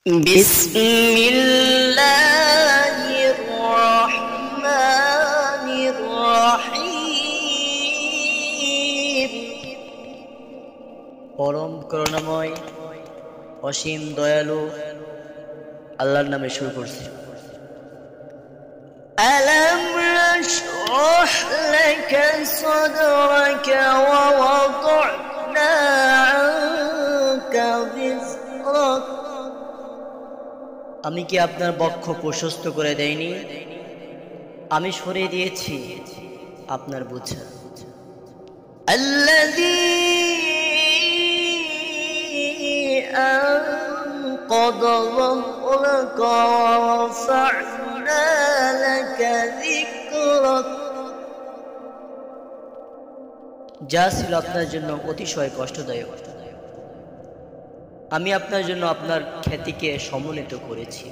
بسم الله الرحمن الرحيم পরম করুণাময় অসীম দয়ালু আল্লাহর নামে শুরু করছি। ألم نشرح لك صدرك ووضعنا عنك وزرك আমি কি আপনার বক্ষ প্রশস্ত করে দেইনি? আমি সরিয়ে দিয়েছি আপনার বোঝা। الذي أنقض ظهرك ورفعنا لك ذكرك যা ছিল আপনার জন্য অতিশয় কষ্টদায়ক, আমি আপনার জন্য আপনার খ্যাতিকে সমুন্নত করেছি।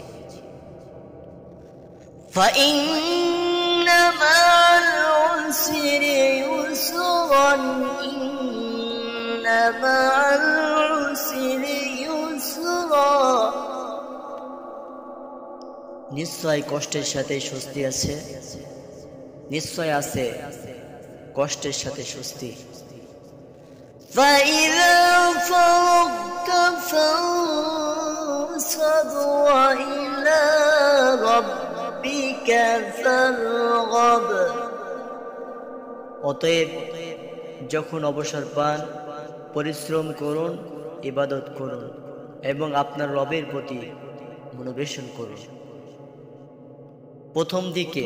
فَإِنَّ مَعَ الْعُسْرِ يُسْرًا إِنَّ مَعَ الْعُسْرِ يُسْرًا নিশ্চয় কষ্টের সাথে স্বস্তি আছে, নিশ্চয় আছে কষ্টের সাথে স্বস্তি। فَإِذَا فَرَغْتَ فَانصَبْ وَإِلَى رَبِّكَ فَارْغَب অতএব যখন অবসর পান পরিশ্রম করুন, ইবাদত করুন এবং আপনার রবের প্রতি মনোবেশন করুন। প্রথম দিকে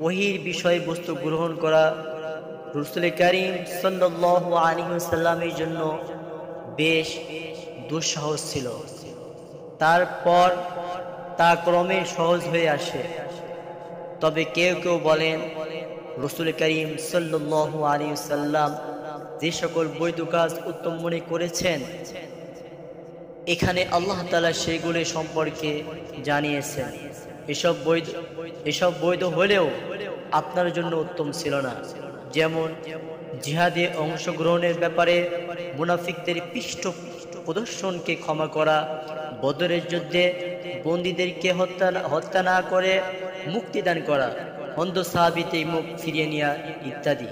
ওহীর বিষয়বস্তু গ্রহণ করা রাসূল কারীম সাল্লাল্লাহু আলাইহি ওয়াসাল্লামের জন্য বেশ দুঃসাহস ছিল। তারপর তা ক্রমে সহজ হয়ে আসে। তবে কেউ কেউ বলেন রাসূল কারীম সাল্লাল্লাহু আলাইহি ওয়াসাল্লাম যে সকল বৈধ কাজ উত্তম মনে করেছেন, এখানে আল্লাহ তাআলা সেগুলো সম্পর্কে জানিয়েছেন। এসব বৈধ হলেও আপনার জন্য উত্তম ছিল না। যেমন জিহাদে অংশগ্রহণের ব্যাপারে মুনাফিকদের পৃষ্ঠ প্রদর্শনকে ক্ষমা করা, বদরের যুদ্ধে বন্দীদেরকে হত্যা না করে মুক্তিদান করা, অন্ধ সাহাবীতে মুখ ফিরিয়ে নেওয়া ইত্যাদি।